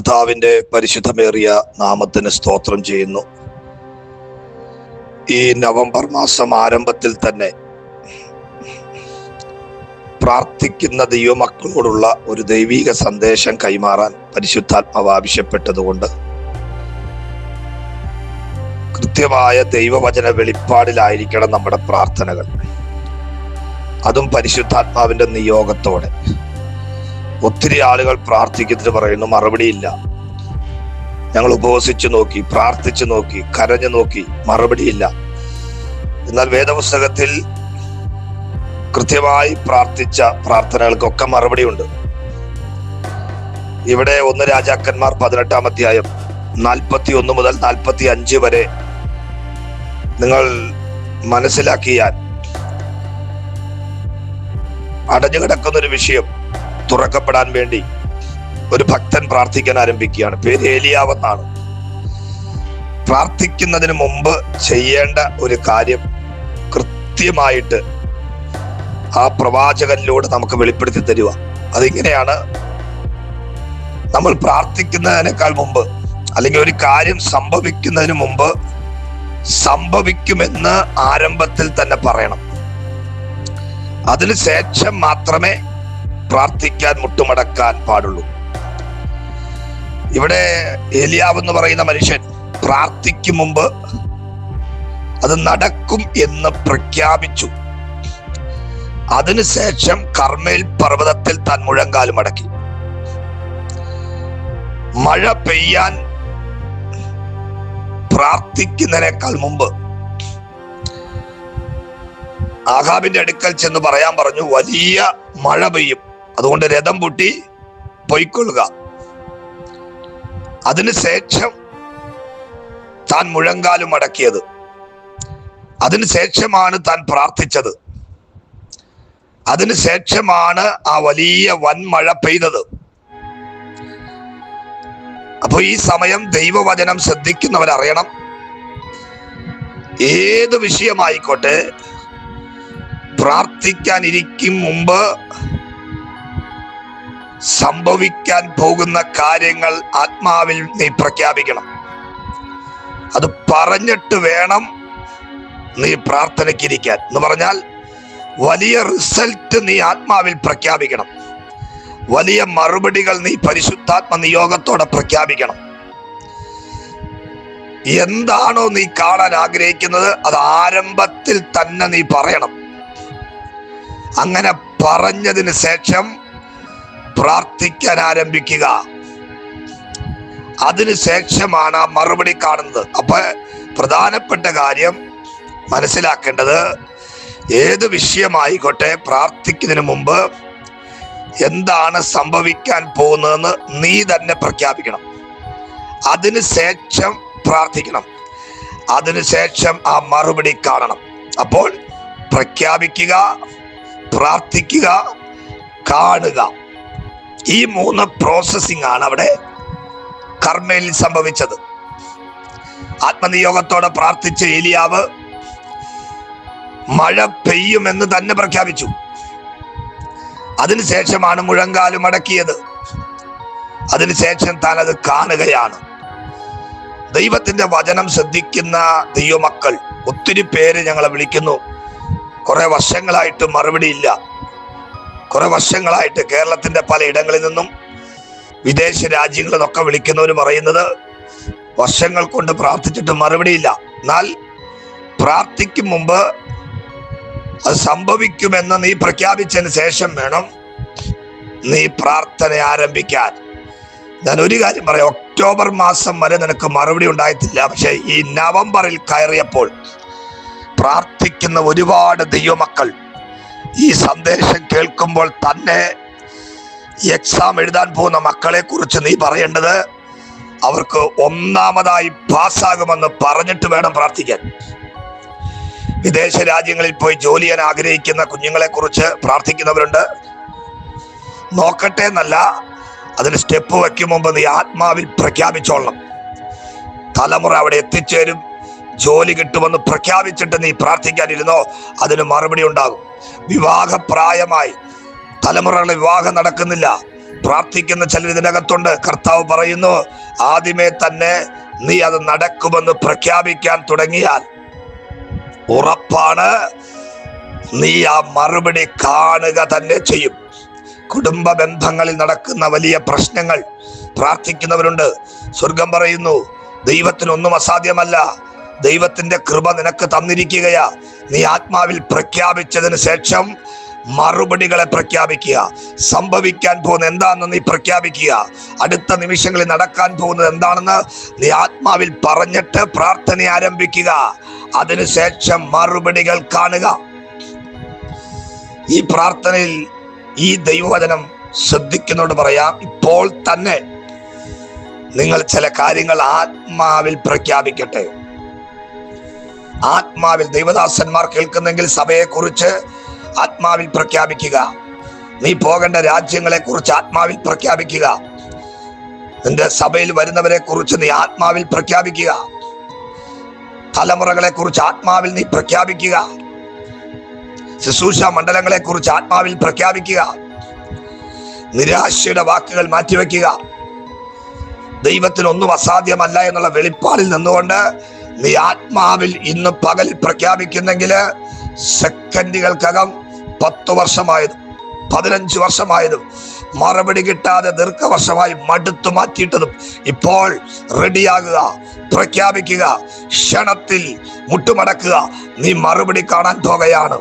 കർത്താവിന്റെ പരിശുദ്ധമേറിയ നാമത്തിന് സ്തോത്രം ചെയ്യുന്നു. ഈ നവംബർ മാസം ആരംഭത്തിൽ തന്നെ പ്രാർത്ഥിക്കുന്ന ദൈവമക്കളോടുള്ള ഒരു ദൈവിക സന്ദേശം കൈമാറാൻ പരിശുദ്ധാത്മാവ് ആവശ്യപ്പെട്ടതുകൊണ്ട് കൃത്യമായ ദൈവവചന വെളിപ്പാടിലായിരിക്കണം നമ്മുടെ പ്രാർത്ഥനകൾ. അതും പരിശുദ്ധാത്മാവിന്റെ നിയോഗത്തോടെ. ഒത്തിരി ആളുകൾ പ്രാർത്ഥിക്കുന്നത് പറയുന്നു മറുപടിയില്ല. ഞങ്ങൾ ഉപവസിച്ചു നോക്കി, പ്രാർത്ഥിച്ചു നോക്കി, കരഞ്ഞു നോക്കി, മറുപടിയില്ല. എന്നാൽ വേദപുസ്തകത്തിൽ കൃത്യമായി പ്രാർത്ഥിച്ച പ്രാർത്ഥനകൾക്കൊക്കെ മറുപടിയുണ്ട്. ഇവിടെ 1 രാജാക്കന്മാർ 18-ാം അധ്യായം 41 മുതൽ 45 വരെ നിങ്ങൾ മനസ്സിലാക്കിയാൽ അടഞ്ഞുകിടക്കുന്നൊരു വിഷയം തുറക്കപ്പെടാൻ വേണ്ടി ഒരു ഭക്തൻ പ്രാർത്ഥിക്കാൻ ആരംഭിക്കുകയാണ്. പേര് ഏലിയാവെന്നാണ്. പ്രാർത്ഥിക്കുന്നതിന് മുമ്പ് ചെയ്യേണ്ട ഒരു കാര്യം കൃത്യമായിട്ട് ആ പ്രവാചകനിലൂടെ നമുക്ക് വെളിപ്പെടുത്തി തരുക. അതിങ്ങനെയാണ്: നമ്മൾ പ്രാർത്ഥിക്കുന്നതിനേക്കാൾ മുമ്പ്, അല്ലെങ്കിൽ ഒരു കാര്യം സംഭവിക്കുന്നതിന് മുമ്പ് സംഭവിക്കുമെന്ന് ആരംഭത്തിൽ തന്നെ പറയണം. അതിനുശേഷം മാത്രമേ പ്രാർത്ഥിക്കാൻ മുട്ടുമടക്കാൻ പാടുള്ളൂ. ഇവിടെ ഏലിയാവ് എന്ന് പറയുന്ന മനുഷ്യൻ പ്രാർത്ഥിക്കും മുമ്പ് അത് നടക്കും എന്ന് പ്രഖ്യാപിച്ചു. അതിനുശേഷം കർമ്മേൽ പർവ്വതത്തിൽ താൻ മുഴങ്കാൽ മടക്കി. മഴ പെയ്യാൻ പ്രാർത്ഥിക്കുന്നതിനേക്കാൾ മുമ്പ് ആഹാബിന്റെ അടുക്കൽ ചെന്ന് പറയാൻ പറഞ്ഞു, വലിയ മഴ പെയ്യും, അതുകൊണ്ട് രഥം പൂട്ടി പൊയ്ക്കൊള്ളുക. അതിനുശേഷം താൻ മുഴങ്കാലും മടക്കിയത്. അതിനുശേഷമാണ് താൻ പ്രാർത്ഥിച്ചത്. അതിനുശേഷമാണ് ആ വലിയ വൻമഴ പെയ്തത്. അപ്പൊ ഈ സമയം ദൈവവചനം ശ്രദ്ധിക്കുന്നവരറിയണം, ഏത് വിഷയമായിക്കോട്ടെ, പ്രാർത്ഥിക്കാനിരിക്കും മുമ്പ് സംഭവിക്കാൻ പോകുന്ന കാര്യങ്ങൾ ആത്മാവിൽ നീ പ്രഖ്യാപിക്കണം. അത് പറഞ്ഞിട്ട് വേണം നീ പ്രാർത്ഥനയ്ക്കിരിക്കാൻ. എന്ന് പറഞ്ഞാൽ വലിയ റിസൾട്ട് നീ ആത്മാവിൽ പ്രഖ്യാപിക്കണം. വലിയ മറുപടികൾ നീ പരിശുദ്ധാത്മ നിയോഗത്തോടെ പ്രഖ്യാപിക്കണം. എന്താണോ നീ കാണാൻ ആഗ്രഹിക്കുന്നത് അത് ആരംഭത്തിൽ തന്നെ നീ പറയണം. അങ്ങനെ പറഞ്ഞതിന് ശേഷം പ്രാർത്ഥിക്കാൻ ആരംഭിക്കുക. അതിനുശേഷമാണ് ആ മറുപടി കാണുന്നത്. അപ്പൊ പ്രധാനപ്പെട്ട കാര്യം മനസ്സിലാക്കേണ്ടത്, ഏത് വിഷയമായിക്കോട്ടെ, പ്രാർത്ഥിക്കുന്നതിന് മുമ്പ് എന്താണ് സംഭവിക്കാൻ പോകുന്നതെന്ന് നീ തന്നെ പ്രഖ്യാപിക്കണം. അതിനുശേഷം പ്രാർത്ഥിക്കണം. അതിനുശേഷം ആ മറുപടി കാണണം. അപ്പോൾ പ്രഖ്യാപിക്കുക, പ്രാർത്ഥിക്കുക, കാണുക. ഈ 3 പ്രോസസ്സിംഗ് ആണ് അവിടെ കർമ്മേലിൽ സംഭവിച്ചത്. ആത്മനിയോഗത്തോടെ പ്രാർത്ഥിച്ച ഏലിയാവ് മഴ പെയ്യുമെന്ന് തന്നെ പ്രഖ്യാപിച്ചു. അതിനുശേഷമാണ് മുഴങ്കാല് മടക്കിയത്. അതിനുശേഷം താൻ അത് കാണുകയാണ്. ദൈവത്തിന്റെ വചനം ശ്രദ്ധിക്കുന്ന ദൈവമക്കൾ ഒത്തിരി പേര് ഞങ്ങളെ വിളിക്കുന്നു. കുറെ വർഷങ്ങളായിട്ട് മറുപടിയില്ല. കുറെ വർഷങ്ങളായിട്ട് കേരളത്തിന്റെ പല ഇടങ്ങളിൽ നിന്നും വിദേശ രാജ്യങ്ങളിൽ നിന്നൊക്കെ വിളിക്കുന്നവർ പറയുന്നത്, വർഷങ്ങൾ കൊണ്ട് പ്രാർത്ഥിച്ചിട്ട് മറുപടിയില്ല. എന്നാൽ പ്രാർത്ഥിക്കും മുമ്പ് അത് സംഭവിക്കുമെന്ന് നീ പ്രഖ്യാപിച്ചതിന് ശേഷം വേണം നീ പ്രാർത്ഥന ആരംഭിക്കാൻ. ഞാൻ ഒരു കാര്യം പറയാം, ഒക്ടോബർ മാസം വരെ നിനക്ക് മറുപടി ഉണ്ടായിട്ടില്ല. പക്ഷെ ഈ നവംബറിൽ കയറിയപ്പോൾ പ്രാർത്ഥിക്കുന്ന ഒരുപാട് ദൈവമക്കൾ ഈ സന്ദേശം കേൾക്കുമ്പോൾ തന്നെ എക്സാം എഴുതാൻ പോകുന്ന മക്കളെ കുറിച്ച് നീ പറയേണ്ടത്, അവർക്ക് ഒന്നാമതായി പാസ്സാകുമെന്ന് പറഞ്ഞിട്ട് വേണം പ്രാർത്ഥിക്കാൻ. വിദേശ രാജ്യങ്ങളിൽ പോയി ജോലി ചെയ്യാൻ ആഗ്രഹിക്കുന്ന കുഞ്ഞുങ്ങളെ കുറിച്ച് പ്രാർത്ഥിക്കുന്നവരുണ്ട്. നോക്കട്ടെ എന്നല്ല, അതിന് സ്റ്റെപ്പ് വയ്ക്കും മുമ്പ് നീ ആത്മാവിൽ പ്രഖ്യാപിച്ചോളണം. തലമുറ അവിടെ എത്തിച്ചേരും, ജോലി കിട്ടുമെന്ന് പ്രഖ്യാപിച്ചിട്ട് നീ പ്രാർത്ഥിക്കാനിരുന്നോ, അതിന് മറുപടി ഉണ്ടാകും. വിവാഹപ്രായമായി തലമുറകളുടെ വിവാഹം നടക്കുന്നില്ല, പ്രാർത്ഥിക്കുന്ന ചിലർ ഇതിനകത്തുണ്ട്. കർത്താവ് പറയുന്നു, ആദ്യമേ തന്നെ നീ അത് നടക്കുമെന്ന് പ്രഖ്യാപിക്കാൻ തുടങ്ങിയാൽ ഉറപ്പാണ് നീ ആ മറുപടി കാണുക തന്നെ ചെയ്യും. കുടുംബ ബന്ധങ്ങളിൽ നടക്കുന്ന വലിയ പ്രശ്നങ്ങൾ പ്രാർത്ഥിക്കുന്നവരുണ്ട്. സ്വർഗം പറയുന്നു, ദൈവത്തിനൊന്നും അസാധ്യമല്ല. ദൈവത്തിന്റെ കൃപ നിനക്ക് തന്നിരിക്കുകയാ. നീ ആത്മാവിൽ പ്രഖ്യാപിച്ചതിന് ശേഷം മറുപടികളെ പ്രഖ്യാപിക്കുക. സംഭവിക്കാൻ പോകുന്ന എന്താണെന്ന് നീ പ്രഖ്യാപിക്കുക. അടുത്ത നിമിഷങ്ങളിൽ നടക്കാൻ പോകുന്നത് എന്താണെന്ന് നീ ആത്മാവിൽ പറഞ്ഞിട്ട് പ്രാർത്ഥന ആരംഭിക്കുക. അതിനുശേഷം മറുപടികൾ കാണുക. ഈ പ്രാർത്ഥനയിൽ ഈ ദൈവവചനം ശ്രദ്ധിക്കുന്നോട് പറയാം, ഇപ്പോൾ തന്നെ നിങ്ങൾ ചില കാര്യങ്ങൾ ആത്മാവിൽ പ്രഖ്യാപിക്കട്ടെ. ആത്മാവിൽ ദൈവദാസന്മാർ കേൾക്കുന്നെങ്കിൽ സഭയെക്കുറിച്ച് ആത്മാവിൽ പ്രഖ്യാപിക്കുക. നീ പോകേണ്ട രാജ്യങ്ങളെ കുറിച്ച് ആത്മാവിൽ പ്രഖ്യാപിക്കുക. നിന്റെ സഭയിൽ വരുന്നവരെ കുറിച്ച് നീ ആത്മാവിൽ പ്രഖ്യാപിക്കുക. തലമുറകളെ കുറിച്ച് ആത്മാവിൽ നീ പ്രഖ്യാപിക്കുക. ശുശ്രൂഷ മണ്ഡലങ്ങളെ കുറിച്ച് ആത്മാവിൽ പ്രഖ്യാപിക്കുക. നിരാശയുടെ വാക്കുകൾ മാറ്റിവെക്കുക. ദൈവത്തിനൊന്നും അസാധ്യമല്ല എന്നുള്ള വെളിപ്പാടിൽ നിന്നുകൊണ്ട് നീ ആത്മാവിൽ ഇന്ന് പകൽ പ്രഖ്യാപിക്കുന്നെങ്കിൽ സെക്കൻഡുകൾക്കകം 10 വർഷമായതും 15 വർഷമായതും മറുപടി കിട്ടാതെ ദീർഘവർഷമായി മടുത്തു മാറ്റിയിട്ടതും ഇപ്പോൾ റെഡിയാകുക, പ്രഖ്യാപിക്കുക. ക്ഷണത്തിൽ മുട്ടുമടക്കുക. നീ മറുപടി കാണാൻ പോകുകയാണ്.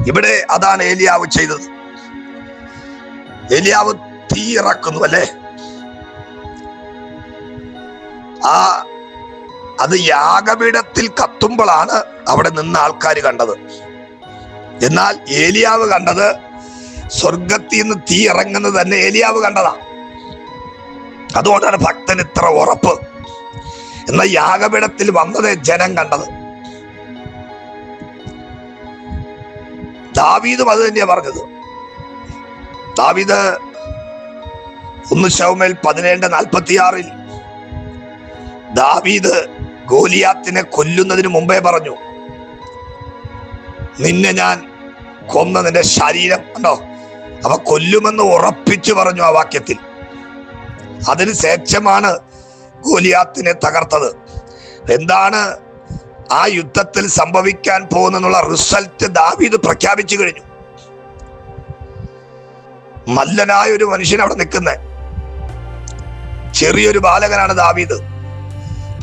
ഇവിടെ അതാണ് ഏലിയാവ് ചെയ്തത്. ഏലിയാവ് തീ ഇറക്കുന്നു അല്ലേ? അത് യാഗപീഠത്തിൽ കത്തുമ്പോഴാണ് അവിടെ നിന്ന് ആൾക്കാർ കണ്ടത്. എന്നാൽ ഏലിയാവ് കണ്ടത് സ്വർഗത്തിൽ നിന്ന് തീ ഇറങ്ങുന്നത് തന്നെ ഏലിയാവ് കണ്ടതാ. അതുകൊണ്ടാണ് ഭക്തൻ ഇത്ര ഉറപ്പ്. എന്നാൽ യാഗപീഠത്തിൽ വന്നത് ജനം കണ്ടത്. ദാവീദും അത് തന്നെയാ പറഞ്ഞത്. ദാവീദ് 1 ശമൂവേൽ 17:46 ദാവീദ് ഗോലിയാത്തിനെ കൊല്ലുന്നതിന് മുമ്പേ പറഞ്ഞു, നിന്നെ ഞാൻ കൊന്ന നിന്റെ ശരീരം കണ്ടോ, അവ കൊല്ലുമെന്ന് ഉറപ്പിച്ചു പറഞ്ഞു ആ വാക്യത്തിൽ. അതിന് ശേഷമാണ് ഗോലിയാത്തിനെ തകർത്തത്. എന്താണ് ആ യുദ്ധത്തിൽ സംഭവിക്കാൻ പോകുന്നുള്ള റിസൾട്ട് ദാവീദ് പ്രഖ്യാപിച്ചു കഴിഞ്ഞു. മല്ലനായ ഒരു മനുഷ്യൻ അവിടെ നിൽക്കുന്നേ, ചെറിയൊരു ബാലകനാണ് ദാവീദ്.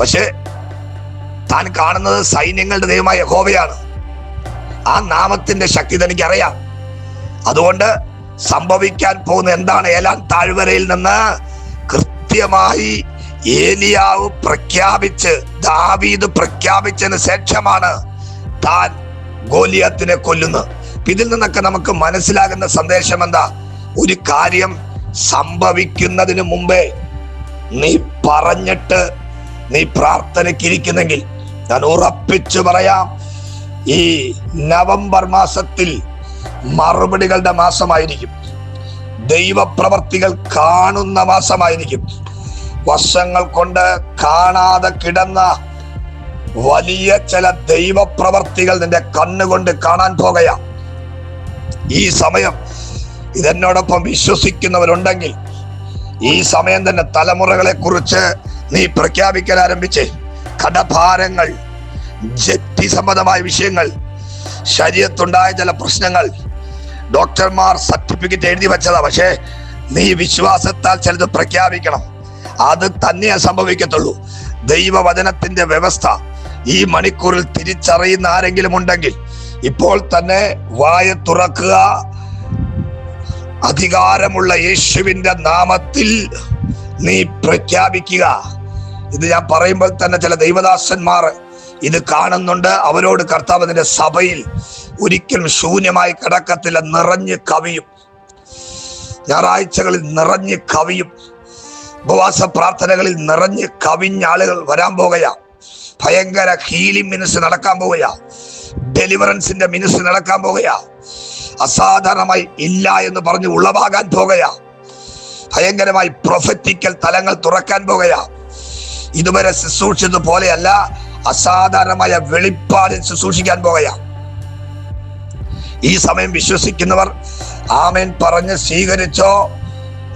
പക്ഷെ താൻ കാണുന്നത് സൈന്യങ്ങളുടെ ദൈവമായ യഹോവയാണ്. ആ നാമത്തിന്റെ ശക്തി തനിക്കറിയാം. അതുകൊണ്ട് സംഭവിക്കാൻ പോകുന്ന എന്താണ് ഏലാം താഴ്വരയിൽ നിന്ന് കൃത്യമായി ഏലിയാവ് പ്രഖ്യാപിച്ച് ദാവീദ് പ്രഖ്യാപിച്ചതിന് ശേഷമാണ് താൻ ഗോലിയാത്തിനെ കൊല്ലുന്നത്. ഇതിൽ നിന്നൊക്കെ നമുക്ക് മനസ്സിലാകുന്ന സന്ദേശം എന്താ? ഒരു കാര്യം സംഭവിക്കുന്നതിന് മുമ്പേ നീ പറഞ്ഞിട്ട് നീ പ്രാർത്ഥനയ്ക്കിരിക്കുന്നെങ്കിൽ ഞാൻ ഉറപ്പിച്ചു പറയാം, ഈ നവംബർ മാസത്തിൽ മറുപടികളുടെ മാസമായിരിക്കും. ദൈവപ്രവർത്തികൾ കാണുന്ന മാസമായിരിക്കും. വർഷങ്ങൾ കൊണ്ട് കാണാതെ കിടന്ന വലിയ ചില ദൈവപ്രവർത്തികൾ നിന്റെ കണ്ണുകൊണ്ട് കാണാൻ പോകുക. ഈ സമയം ഇതെന്നോടൊപ്പം വിശ്വസിക്കുന്നവരുണ്ടെങ്കിൽ ഈ സമയം തന്നെ തലമുറകളെ കുറിച്ച് നീ പ്രഖ്യാപിക്കാൻ ആരംഭിച്ചേ. കടഭാരങ്ങൾ, ജപ്തി സംബന്ധമായ വിഷയങ്ങൾ, ശരീരത്തുണ്ടായ ചില പ്രശ്നങ്ങൾ, ഡോക്ടർമാർ സർട്ടിഫിക്കറ്റ് എഴുതി വെച്ചതാ, പക്ഷേ നീ വിശ്വാസത്താൽ ചിലത് പ്രഖ്യാപിക്കണം. അത് തന്നെയേ സംഭവിക്കത്തുള്ളൂ. ദൈവവചനത്തിന്റെ വ്യവസ്ഥ ഈ മണിക്കൂറിൽ തിരിച്ചറിയുന്ന ആരെങ്കിലും ഉണ്ടെങ്കിൽ ഇപ്പോൾ തന്നെ വായ തുറക്കുക. അധികാരമുള്ള യേശുവിന്റെ നാമത്തിൽ നീ പ്രഖ്യാപിക്കുക. ഇത് ഞാൻ പറയുമ്പോൾ തന്നെ ചില ദൈവദാസന്മാർ ഇത് കാണുന്നുണ്ട്. അവരോട് കർത്താവ് നിന്റെ സഭയിൽ ഒരിക്കലും ശൂന്യമായി കിടക്കത്തില്ല, നിറഞ്ഞ് കവിയും. ഞായറാഴ്ചകളിൽ നിറഞ്ഞ് കവിയും. ഉപവാസ പ്രാർത്ഥനകളിൽ നിറഞ്ഞ് കവിഞ്ഞ ആളുകൾ വരാൻ പോകുകയാ. ഭയങ്കര ഹീലിംഗ് മിനിസ്ട്രി നടക്കാൻ പോകുകയാ. ഡെലിവറൻസിന്റെ മിനിസ്ട്രി നടക്കാൻ പോകുകയാ. അസാധാരണമായി ഇല്ല എന്ന് പറഞ്ഞ് ഉളവാകാൻ പോകുകയാ. ഭയങ്കരമായി പ്രൊഫറ്റിക്കൽ തലങ്ങൾ തുറക്കാൻ പോകുകയാ. ഇതുവരെ ശുശ്രൂഷിച്ചത് പോലെയല്ല, അസാധാരണമായ വെളിപ്പാടിൽ ശുശ്രൂഷിക്കാൻ പോകുകയാ. ഈ സമയം വിശ്വസിക്കുന്നവർ ആമേൻ പറഞ്ഞ് സ്വീകരിച്ചോ,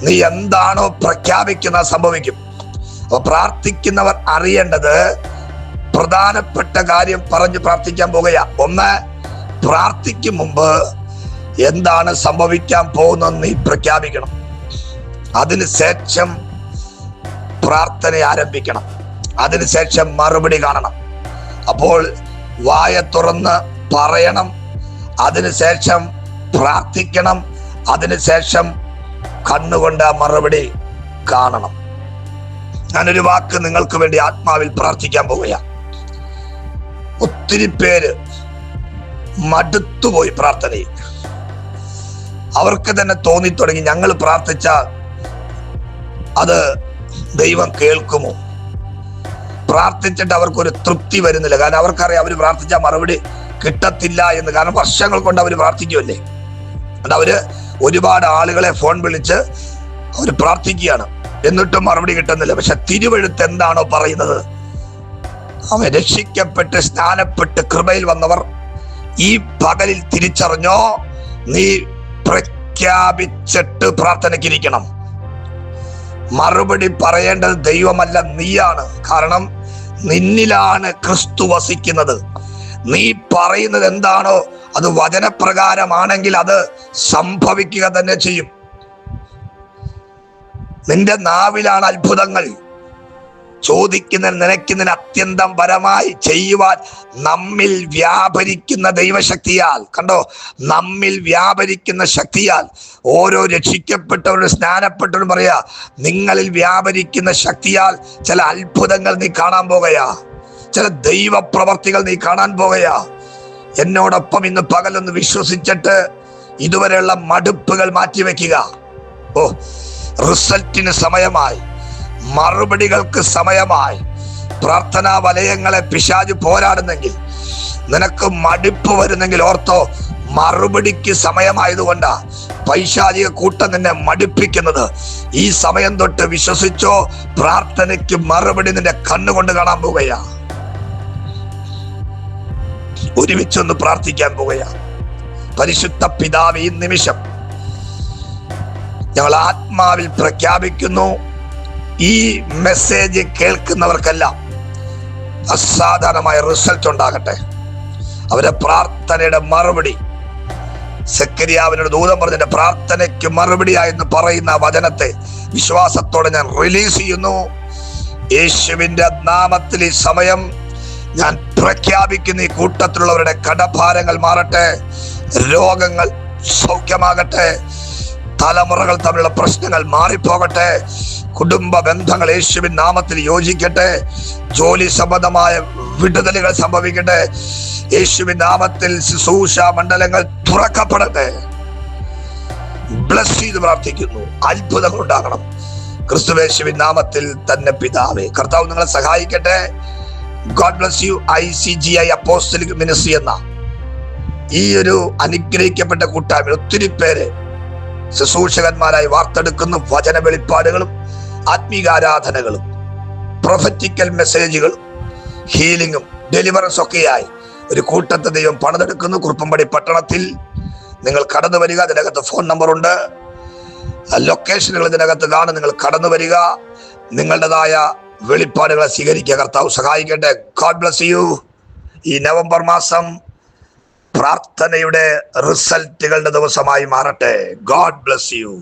നീ എന്താണോ പ്രഖ്യാപിക്കുന്ന സംഭവിക്കും. അപ്പൊ പ്രാർത്ഥിക്കുന്നവർ അറിയേണ്ടത് പ്രധാനപ്പെട്ട കാര്യം പറഞ്ഞ് പ്രാർത്ഥിക്കാൻ പോകുക. ഒന്ന്, പ്രാർത്ഥിക്കും മുമ്പ് എന്താണ് സംഭവിക്കാൻ പോകുന്നതെന്ന് നീ പ്രഖ്യാപിക്കണം. അതിനുശേഷം പ്രാർത്ഥന ആരംഭിക്കണം. അതിനുശേഷം മറുപടി കാണണം. അപ്പോൾ വായ തുറന്ന് പറയണം, അതിനുശേഷം പ്രാർത്ഥിക്കണം, അതിനുശേഷം കണ്ണുകൊണ്ട് ആ മറുപടി കാണണം. ഞാനൊരു വാക്ക് നിങ്ങൾക്ക് വേണ്ടി ആത്മാവിൽ പ്രാർത്ഥിക്കാൻ പോവുകയാണ്. ഒത്തിരി പേര് മടുത്തുപോയി പ്രാർത്ഥനയിൽ. അവർക്ക് തന്നെ തോന്നി തുടങ്ങി, ഞങ്ങൾ പ്രാർത്ഥിച്ചാൽ അത് ദൈവം കേൾക്കുമോ? പ്രാർത്ഥിച്ചിട്ട് അവർക്കൊരു തൃപ്തി വരുന്നില്ല. കാരണം അവർക്കറിയാം അവർ പ്രാർത്ഥിച്ചാൽ മറുപടി കിട്ടത്തില്ല എന്ന്. കാരണം വർഷങ്ങൾ കൊണ്ട് അവർ പ്രാർത്ഥിക്കുമല്ലേ. അവര് ഒരുപാട് ആളുകളെ ഫോൺ വിളിച്ച് അവർ പ്രാർത്ഥിക്കുകയാണ്, എന്നിട്ടും മറുപടി കിട്ടുന്നില്ല. പക്ഷെ തിരുവെഴുത്ത് എന്താണോ പറയുന്നത്, അവൻ രക്ഷിക്കപ്പെട്ട് സ്നാനപ്പെട്ട് കൃപയിൽ വന്നവർ ഈ പകലിൽ തിരിച്ചറിഞ്ഞോ, നീ പ്രഖ്യാപിച്ചിട്ട് പ്രാർത്ഥനയ്ക്കിരിക്കണം. മറുപടി പറയേണ്ടത് ദൈവമല്ല, നീയാണ്. കാരണം നിന്നിലാണ് ക്രിസ്തു വസിക്കുന്നത്. നീ പറയുന്നത് എന്താണോ അത് വചനപ്രകാരമാണെങ്കിൽ അത് സംഭവിക്കുക തന്നെ ചെയ്യും. നിന്റെ നാവിലാണ് അത്ഭുതങ്ങൾ. ചോദിക്കുന്നതിന് നനയ്ക്കുന്നതിന് അത്യന്തം പരമായി ചെയ്യുവാൻ നമ്മിൽ വ്യാപരിക്കുന്ന ദൈവശക്തിയാൽ, കണ്ടോ, നമ്മിൽ വ്യാപരിക്കുന്ന ശക്തിയാൽ ഓരോ രക്ഷിക്കപ്പെട്ടവരും സ്നാനപ്പെട്ടവരും പറയാ, നിങ്ങളിൽ വ്യാപരിക്കുന്ന ശക്തിയാൽ ചില അത്ഭുതങ്ങൾ നീ കാണാൻ പോകുകയാ, ചില ദൈവപ്രവർത്തികൾ നീ കാണാൻ പോകുകയാ. എന്നോടൊപ്പം ഇന്ന് പകലൊന്ന് വിശ്വസിച്ചിട്ട് ഇതുവരെയുള്ള മടുപ്പുകൾ മാറ്റിവെക്കുക. ഓ, റിസൾട്ടിന് സമയമായി, മറുപടികൾക്ക് സമയമായി. പ്രാർത്ഥനാ വലയങ്ങളെ പിശാച് പോരാടുന്നെങ്കിൽ, നിനക്ക് മടുപ്പ് വരുന്നെങ്കിൽ ഓർത്തോ, മറുപടിക്ക് സമയമായതുകൊണ്ടാ പൈശാചിക കൂട്ടം നിന്നെ മടുപ്പിക്കുന്നത്. ഈ സമയം തൊട്ട് വിശ്വസിച്ചോ, പ്രാർത്ഥനയ്ക്ക് മറുപടി നിന്റെ കണ്ണുകൊണ്ട് കാണാൻ പോകുകയാ. ഒരുമിച്ചൊന്ന് പ്രാർത്ഥിക്കാൻ പോകുകയാ. പരിശുദ്ധ പിതാവേ, ഈ നിമിഷം ഞങ്ങൾ ആത്മാവിൽ പ്രഖ്യാപിക്കുന്നു, ഈ മെസ്സേജ് കേൾക്കുന്നവർക്കെല്ലാം അസാധാരണമായ റിസൾട്ട് ഉണ്ടാകട്ടെ. അവരുടെ പ്രാർത്ഥനയുടെ മറുപടി, സെക്കരിയാവിനോട് ദൂതൻ പറഞ്ഞ പ്രാർത്ഥനയ്ക്ക് മറുപടിയായെന്ന് പറയുന്ന വചനത്തെ വിശ്വാസത്തോടെ ഞാൻ റിലീസ് ചെയ്യുന്നു. യേശുവിന്റെ നാമത്തിൽ ഈ സമയം ഞാൻ പ്രഖ്യാപിക്കുന്ന, ഈ കൂട്ടത്തിലുള്ളവരുടെ കടഭാരങ്ങൾ മാറട്ടെ, രോഗങ്ങൾ സൗഖ്യമാകട്ടെ, തലമുറകൾ തമ്മിലുള്ള പ്രശ്നങ്ങൾ മാറിപ്പോകട്ടെ, കുടുംബ ബന്ധങ്ങൾ യേശുവിൻ നാമത്തിൽ യോജിക്കട്ടെ, ജോലി സംബന്ധമായ വിടുതലുകൾ സംഭവിക്കട്ടെ, യേശുവിൻ നാമത്തിൽ ശുശ്രൂഷ മണ്ഡലങ്ങൾ തുറക്കപ്പെടട്ടെ. ബ്ലസ് ചെയ്ത് പ്രാർത്ഥിക്കുന്നു, അത്ഭുതങ്ങൾ ഉണ്ടാകണം ക്രിസ്തുയേശുവിൻ നാമത്തിൽ തന്നെ പിതാവേ. കർത്താവ് നിങ്ങളെ സഹായിക്കട്ടെ. God bless you. ICGI apostolic ministry എന്ന ഈ ഒരു അനുഗ്രഹിക്കപ്പെട്ട കൂട്ടായ്മ ഒത്തിരി പേര് ശുശ്രൂഷകന്മാരായി വാർത്തെടുക്കുന്നു. വചന വെളിപ്പാടുകളും ആത്മീകാരാധനകളും പ്രൊഫറ്റിക്കൽ മെസ്സേജുകളും ഹീലിംഗും ഡെലിവറൻസ് ഒക്കെയായി ഒരു കൂട്ടത്തെ ദൈവം പണിതെടുക്കുന്നു. കുറുപ്പമ്പടി പട്ടണത്തിൽ നിങ്ങൾ കടന്നു വരിക. ഇതിനകത്ത് ഫോൺ നമ്പറുണ്ട്, ലൊക്കേഷനുകൾ ഇതിനകത്ത് കാണും. നിങ്ങൾ കടന്നു വരിക, നിങ്ങളുടേതായ വെളിപ്പാടുകളെ സ്വീകരിക്കുക. കർത്താവ് സഹായിക്കട്ടെ. God bless you. ഈ നവംബർ മാസം പ്രാർത്ഥനയുടെ റിസൾട്ടുകളുടെ ദിവസമായി മാറട്ടെ. God bless you.